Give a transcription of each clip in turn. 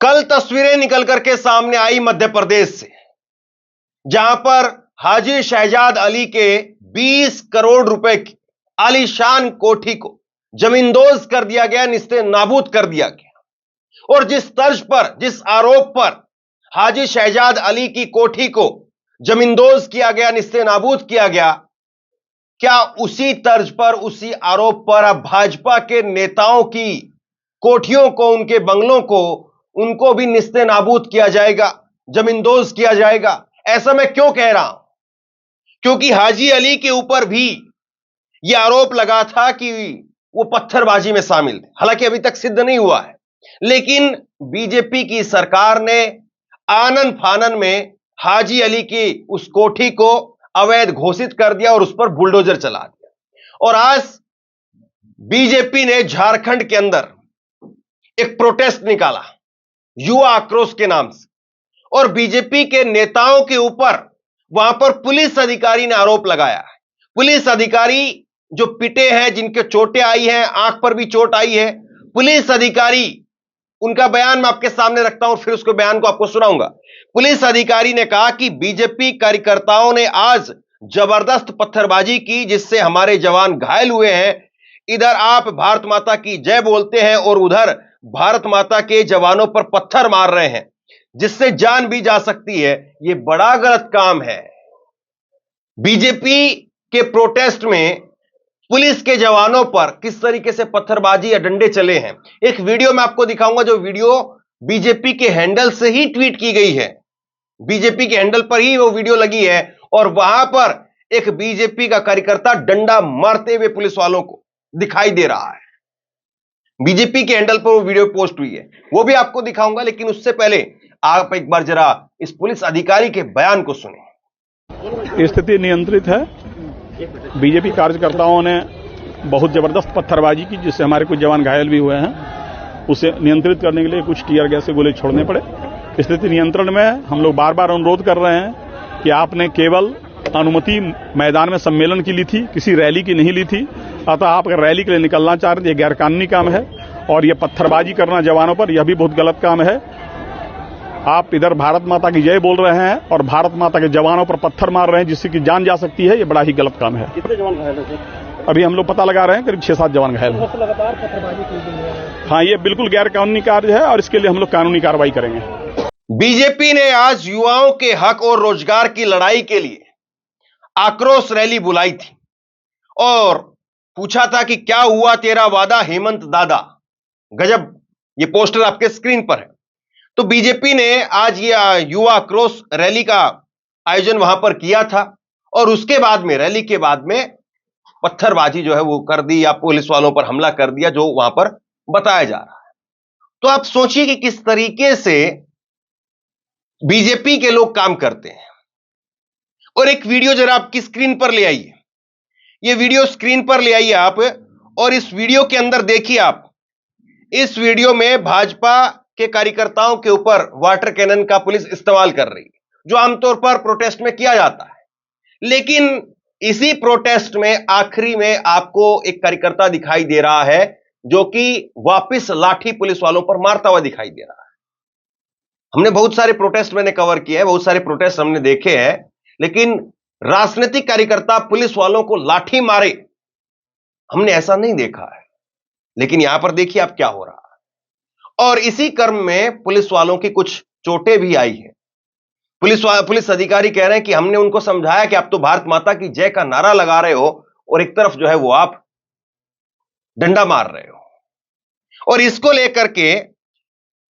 कल तस्वीरें निकल करके सामने आई मध्य प्रदेश से, जहां पर हाजी शहजाद अली के 20 करोड़ रुपए की आलीशान कोठी को जमींदोज कर दिया गया, निस्ते नाबूद कर दिया गया। और जिस तर्ज पर, जिस आरोप पर हाजी शहजाद अली की कोठी को जमींदोज किया गया, निस्ते नाबूद किया गया, क्या उसी तर्ज पर, उसी आरोप पर अब भाजपा के नेताओं की कोठियों को, उनके बंगलों को, उनको भी निस्ते नाबूद किया जाएगा, जमींदोज किया जाएगा? ऐसा मैं क्यों कह रहा हूं? क्योंकि हाजी अली के ऊपर भी यह आरोप लगा था कि वो पत्थरबाजी में शामिल थे। हालांकि अभी तक सिद्ध नहीं हुआ है, लेकिन बीजेपी की सरकार ने आनन फानन में हाजी अली की उस कोठी को अवैध घोषित कर दिया और उस पर बुलडोजर चला दिया। और आज बीजेपी ने झारखंड के अंदर एक प्रोटेस्ट निकाला युवा आक्रोश के नाम से, और बीजेपी के नेताओं के ऊपर वहां पर पुलिस अधिकारी ने आरोप लगाया है। पुलिस अधिकारी जो पिटे हैं, जिनके चोटें आई हैं, आंख पर भी चोट आई है, पुलिस अधिकारी, उनका बयान मैं आपके सामने रखता हूं, फिर उसके बयान को आपको सुनाऊंगा। पुलिस अधिकारी ने कहा कि बीजेपी कार्यकर्ताओं ने आज जबरदस्त पत्थरबाजी की, जिससे हमारे जवान घायल हुए हैं। इधर आप भारत माता की जय बोलते हैं और उधर भारत माता के जवानों पर पत्थर मार रहे हैं, जिससे जान भी जा सकती है। यह बड़ा गलत काम है। बीजेपी के प्रोटेस्ट में पुलिस के जवानों पर किस तरीके से पत्थरबाजी या डंडे चले हैं, एक वीडियो मैं आपको दिखाऊंगा, जो वीडियो बीजेपी के हैंडल से ही ट्वीट की गई है। बीजेपी के हैंडल पर ही वो वीडियो लगी है, और वहां पर एक बीजेपी का कार्यकर्ता डंडा मारते हुए पुलिस वालों को दिखाई दे रहा है। बीजेपी के हैंडल पर वो वीडियो पोस्ट हुई है, वो भी आपको दिखाऊंगा। लेकिन उससे पहले आप एक बार जरा इस पुलिस अधिकारी के बयान को सुने। स्थिति नियंत्रित है। बीजेपी कार्यकर्ताओं ने बहुत जबरदस्त पत्थरबाजी की, जिससे हमारे कुछ जवान घायल भी हुए हैं। उसे नियंत्रित करने के लिए कुछ टीयर गैस के गोले छोड़ने पड़े। स्थिति नियंत्रण में हम लोग बार बार अनुरोध कर रहे हैं कि आपने केवल अनुमति मैदान में सम्मेलन की ली थी, किसी रैली की नहीं ली थी। अतः आप अगर रैली के लिए निकलना चाह रहे हैं, यह गैरकानूनी काम है, और यह पत्थरबाजी करना जवानों पर, यह भी बहुत गलत काम है। आप इधर भारत माता की जय बोल रहे हैं और भारत माता के जवानों पर पत्थर मार रहे हैं, जिससे कि जान जा सकती है। यह बड़ा ही गलत काम है। कितने जवान घायल हैं? अभी हम लोग पता लगा रहे हैं, करीब 6-7 जवान घायल हैं। लगातार पत्थरबाजी की गई है। हाँ, ये बिल्कुल गैर कानूनी कार्य है और इसके लिए हम लोग कानूनी कार्रवाई करेंगे। बीजेपी ने आज युवाओं के हक और रोजगार की लड़ाई के लिए आक्रोश रैली बुलाई थी और पूछा था कि क्या हुआ तेरा वादा हेमंत दादा। गजब, ये पोस्टर आपके स्क्रीन पर है। तो बीजेपी ने आज ये युवा आक्रोश रैली का आयोजन वहां पर किया था, और उसके बाद में, रैली के बाद में पत्थरबाजी जो है वो कर दी, या पुलिस वालों पर हमला कर दिया, जो वहां पर बताया जा रहा है। तो आप सोचिए कि किस तरीके से बीजेपी के लोग काम करते हैं। और एक वीडियो जरा आपकी स्क्रीन पर ले आइए, ये वीडियो स्क्रीन पर ले आइए आप, और इस वीडियो के अंदर देखिए आप, इस वीडियो में भाजपा के कार्यकर्ताओं के ऊपर वाटर कैनन का पुलिस इस्तेमाल कर रही है, जो आमतौर पर प्रोटेस्ट में किया जाता है। लेकिन इसी प्रोटेस्ट में आखिरी में आपको एक कार्यकर्ता दिखाई दे रहा है, जो कि वापस लाठी पुलिस वालों पर मारता हुआ दिखाई दे रहा है। हमने बहुत सारे प्रोटेस्ट मैंने कवर किए हैं, बहुत सारे प्रोटेस्ट हमने देखे हैं, लेकिन राजनीतिक कार्यकर्ता पुलिस वालों को लाठी मारे हमने ऐसा नहीं देखा है। लेकिन यहां पर देखिए आप क्या हो रहा है। और इसी क्रम में पुलिस वालों की कुछ चोटें भी आई है। पुलिस अधिकारी कह रहे हैं कि हमने उनको समझाया कि आप तो भारत माता की जय का नारा लगा रहे हो, और एक तरफ जो है वो आप डंडा मार रहे हो। और इसको लेकर के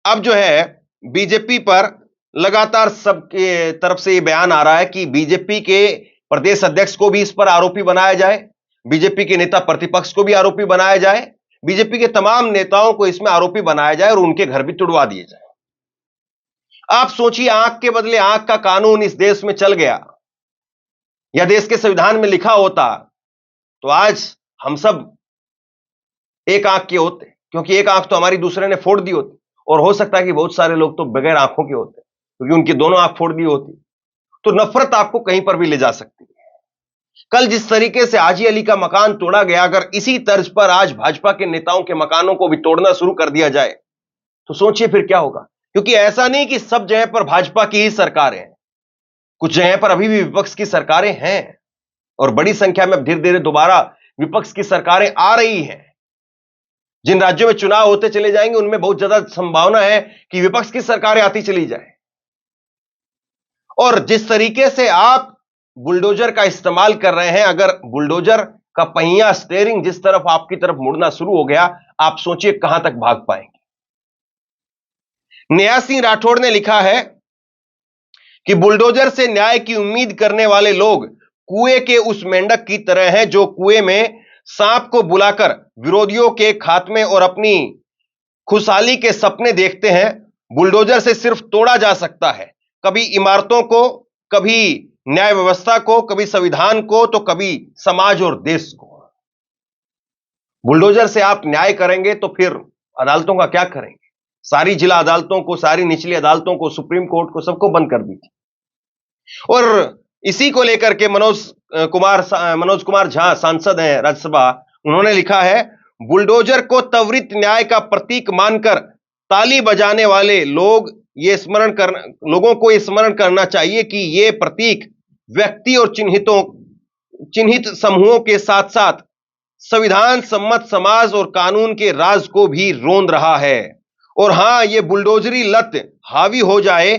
अब जो है बीजेपी पर लगातार सबके तरफ से ये बयान आ रहा है कि बीजेपी के प्रदेश अध्यक्ष को भी इस पर आरोपी बनाया जाए, बीजेपी के नेता प्रतिपक्ष को भी आरोपी बनाया जाए, बीजेपी के तमाम नेताओं को इसमें आरोपी बनाया जाए और उनके घर भी तुड़वा दिए जाए। आप सोचिए, आंख के बदले आंख का कानून इस देश में चल गया, या देश के संविधान में लिखा होता, तो आज हम सब एक आंख के होते, क्योंकि एक आंख तो हमारी दूसरे ने फोड़ दी होती, और हो सकता है कि बहुत सारे लोग तो बगैर आंखों के होते, क्योंकि उनकी दोनों आंख फोड़ दी होती। तो नफरत आपको कहीं पर भी ले जा सकती है। कल जिस तरीके से हाजी अली का मकान तोड़ा गया, अगर इसी तर्ज पर आज भाजपा के नेताओं के मकानों को भी तोड़ना शुरू कर दिया जाए, तो सोचिए फिर क्या होगा। क्योंकि ऐसा नहीं कि सब जगह पर भाजपा की ही सरकारें हैं, कुछ जगह पर अभी भी विपक्ष की सरकारें हैं और बड़ी संख्या में अब धीरे धीरे दोबारा विपक्ष की सरकारें आ रही हैं। जिन राज्यों में चुनाव होते चले जाएंगे उनमें बहुत ज्यादा संभावना है कि विपक्ष की सरकारें आती चली जाए। और जिस तरीके से आप बुलडोजर का इस्तेमाल कर रहे हैं, अगर बुलडोजर का पहिया स्टीयरिंग जिस तरफ आपकी तरफ मुड़ना शुरू हो गया, आप सोचिए कहां तक भाग पाएंगे। नेहा सिंह राठौड़ ने लिखा है कि बुलडोजर से न्याय की उम्मीद करने वाले लोग कुएं के उस मेंढक की तरह हैं जो कुएं में सांप को बुलाकर विरोधियों के खात्मे और अपनी खुशहाली के सपने देखते हैं। बुलडोजर से सिर्फ तोड़ा जा सकता है, कभी इमारतों को, कभी न्याय व्यवस्था को, कभी संविधान को, तो कभी समाज और देश को। बुलडोजर से आप न्याय करेंगे तो फिर अदालतों का क्या करेंगे? सारी जिला अदालतों को, सारी निचली अदालतों को, सुप्रीम कोर्ट को, सबको बंद कर दीजिए। और इसी को लेकर के मनोज कुमार झा सांसद हैं राज्यसभा, उन्होंने लिखा है, बुलडोजर को त्वरित न्याय का प्रतीक मानकर ताली बजाने वाले लोगों को यह स्मरण करना चाहिए कि यह प्रतीक व्यक्ति और चिन्हित समूहों के साथ साथ संविधान सम्मत समाज और कानून के राज को भी रोंद रहा है। और हां, यह बुलडोजरी लत हावी हो जाए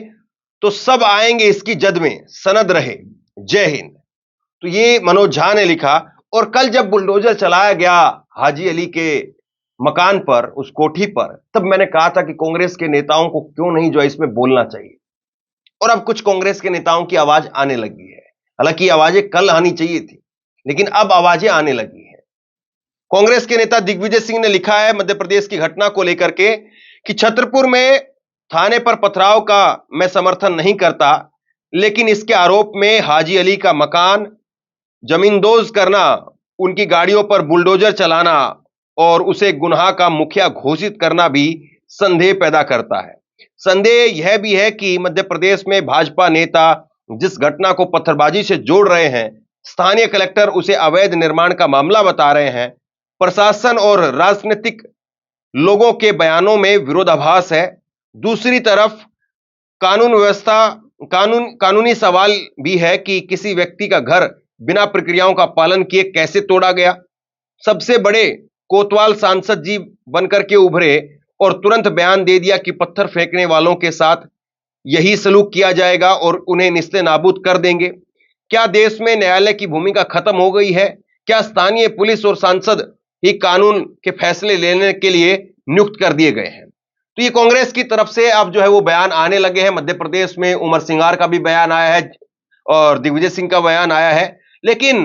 तो सब आएंगे इसकी जद में, सनद रहे, जय हिंद। तो ये मनोज झा ने लिखा। और कल जब बुलडोजर चलाया गया हाजी अली के मकान पर, उस कोठी पर, तब मैंने कहा था कि कांग्रेस के नेताओं को क्यों नहीं जो है इसमें बोलना चाहिए। और अब कुछ कांग्रेस के नेताओं की आवाज आने लगी है। हालांकि आवाजें कल आनी चाहिए थी, लेकिन अब आवाजें आने लगी हैं। कांग्रेस के नेता दिग्विजय सिंह ने लिखा है मध्य प्रदेश की घटना को लेकर के कि छतरपुर में थाने पर पथराव का मैं समर्थन नहीं करता, लेकिन इसके आरोप में हाजी अली का मकान जमींदोज करना, उनकी गाड़ियों पर बुलडोजर चलाना और उसे गुनाह का मुखिया घोषित करना भी संदेह पैदा करता है। संदेह यह भी है कि मध्य प्रदेश में भाजपा नेता जिस घटना को पत्थरबाजी से जोड़ रहे हैं, स्थानीय कलेक्टर उसे अवैध निर्माण का मामला बता रहे हैं, प्रशासन और राजनीतिक लोगों के बयानों में विरोधाभास है। दूसरी तरफ कानूनी सवाल भी है कि किसी व्यक्ति का घर बिना प्रक्रियाओं का पालन किए कैसे तोड़ा गया। सबसे बड़े कोतवाल सांसद जी बनकर के उभरे और तुरंत बयान दे दिया कि पत्थर फेंकने वालों के साथ यही सलूक किया जाएगा और उन्हें निस्ते नाबूद कर देंगे। क्या देश में न्यायालय की भूमिका खत्म हो गई है? क्या स्थानीय पुलिस और सांसद ही कानून के फैसले लेने के लिए नियुक्त कर दिए गए हैं? तो ये कांग्रेस की तरफ से अब जो है वो बयान आने लगे हैं। मध्य प्रदेश में उमर सिंगार का भी बयान आया है और दिग्विजय सिंह का बयान आया है। लेकिन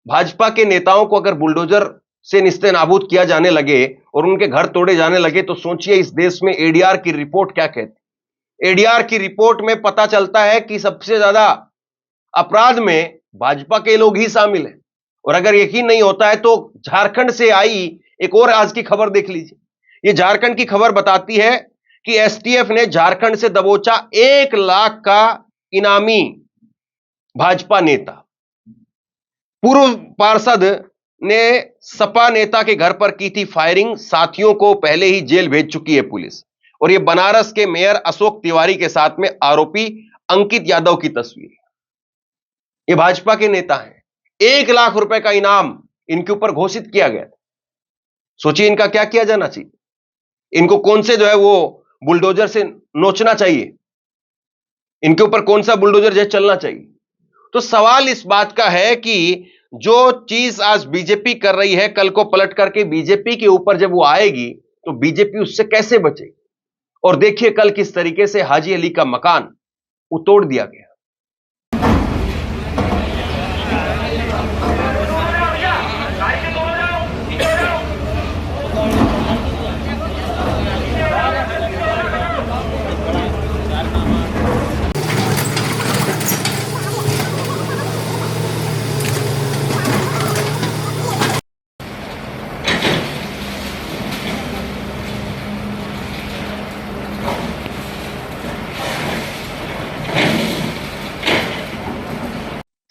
भाजपा के नेताओं को अगर बुलडोजर से निस्ते नाबूद किया जाने लगे और उनके घर तोड़े जाने लगे, तो सोचिए इस देश में एडीआर की रिपोर्ट क्या कहती। एडीआर की रिपोर्ट में पता चलता है कि सबसे ज्यादा अपराध में भाजपा के लोग ही शामिल हैं। और अगर यकीन नहीं होता है तो झारखंड से आई एक और आज की खबर देख लीजिए। यह झारखंड की खबर बताती है कि एसटीएफ ने झारखंड से दबोचा 1 लाख का इनामी भाजपा नेता। पूर्व पार्षद ने सपा नेता के घर पर की थी फायरिंग, साथियों को पहले ही जेल भेज चुकी है पुलिस। और यह बनारस के मेयर अशोक तिवारी के साथ में आरोपी अंकित यादव की तस्वीर। ये भाजपा के नेता हैं। 1 लाख रुपए का इनाम इनके ऊपर घोषित किया गया। सोचिए इनका क्या किया जाना चाहिए। इनको कौन से जो है वो बुलडोजर से नोचना चाहिए, इनके ऊपर कौन सा बुलडोजर जो चलना चाहिए। तो सवाल इस बात का है कि जो चीज आज बीजेपी कर रही है, कल को पलट करके बीजेपी के ऊपर जब वो आएगी तो बीजेपी उससे कैसे बचेगी। और देखिए कल किस तरीके से हाजी अली का मकान वो तोड़ दिया गया।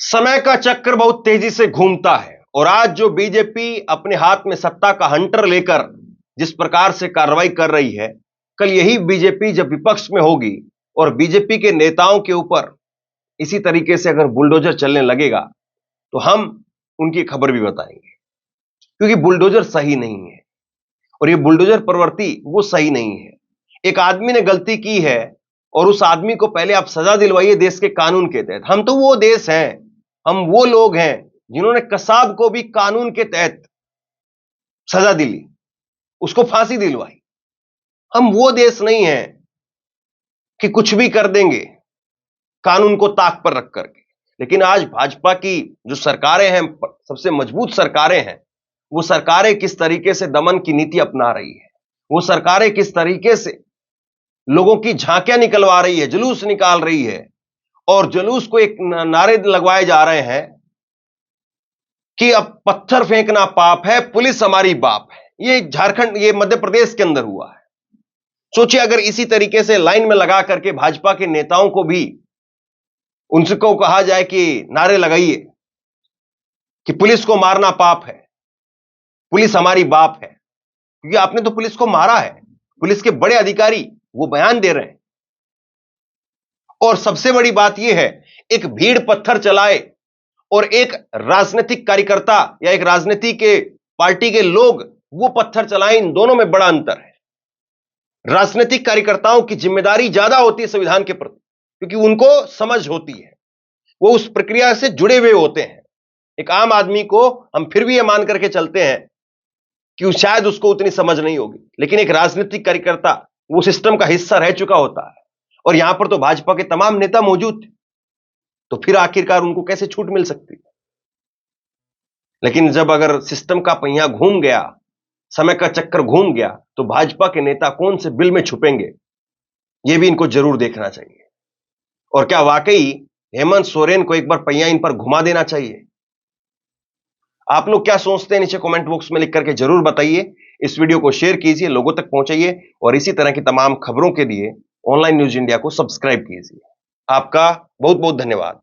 समय का चक्र बहुत तेजी से घूमता है और आज जो बीजेपी अपने हाथ में सत्ता का हंटर लेकर जिस प्रकार से कार्रवाई कर रही है, कल यही बीजेपी जब विपक्ष में होगी और बीजेपी के नेताओं के ऊपर इसी तरीके से अगर बुलडोजर चलने लगेगा तो हम उनकी खबर भी बताएंगे, क्योंकि बुलडोजर सही नहीं है और ये बुलडोजर प्रवृत्ति वो सही नहीं है। एक आदमी ने गलती की है और उस आदमी को पहले आप सजा दिलवाइए देश के कानून के तहत। हम तो वो देश हैं, हम वो लोग हैं जिन्होंने कसाब को भी कानून के तहत सजा दिली, उसको फांसी दिलवाई। हम वो देश नहीं हैं कि कुछ भी कर देंगे कानून को ताक पर रख करके। लेकिन आज भाजपा की जो सरकारें हैं, सबसे मजबूत सरकारें हैं, वो सरकारें किस तरीके से दमन की नीति अपना रही है, वो सरकारें किस तरीके से लोगों की झांकियां निकलवा रही है, जुलूस निकाल रही है, और जुलूस को एक नारे लगवाए जा रहे हैं कि अब पत्थर फेंकना पाप है, पुलिस हमारी बाप है। ये झारखंड, ये मध्य प्रदेश के अंदर हुआ है। सोचिए अगर इसी तरीके से लाइन में लगा करके भाजपा के नेताओं को भी उनको कहा जाए कि नारे लगाइए कि पुलिस को मारना पाप है, पुलिस हमारी बाप है, क्योंकि आपने तो पुलिस को मारा है। पुलिस के बड़े अधिकारी वो बयान दे रहे हैं। और सबसे बड़ी बात यह है, एक भीड़ पत्थर चलाए और एक राजनीतिक कार्यकर्ता या एक राजनीति के पार्टी के लोग वो पत्थर चलाएं, इन दोनों में बड़ा अंतर है। राजनीतिक कार्यकर्ताओं की जिम्मेदारी ज्यादा होती है संविधान के प्रति, क्योंकि उनको समझ होती है, वो उस प्रक्रिया से जुड़े हुए होते हैं। एक आम आदमी को हम फिर भी यह मान करके चलते हैं कि शायद उसको उतनी समझ नहीं होगी, लेकिन एक राजनीतिक कार्यकर्ता वो सिस्टम का हिस्सा रह चुका होता है। और यहां पर तो भाजपा के तमाम नेता मौजूद थे, तो फिर आखिरकार उनको कैसे छूट मिल सकती है। लेकिन जब अगर सिस्टम का पहिया घूम गया, समय का चक्कर घूम गया, तो भाजपा के नेता कौन से बिल में छुपेंगे, यह भी इनको जरूर देखना चाहिए। और क्या वाकई हेमंत सोरेन को एक बार पहिया इन पर घुमा देना चाहिए? आप लोग क्या सोचते हैं, नीचे कमेंट बॉक्स में लिख करके जरूर बताइए। इस वीडियो को शेयर कीजिए, लोगों तक पहुंचाइए, और इसी तरह की तमाम खबरों के लिए ऑनलाइन न्यूज इंडिया को सब्सक्राइब कीजिए। आपका बहुत बहुत धन्यवाद।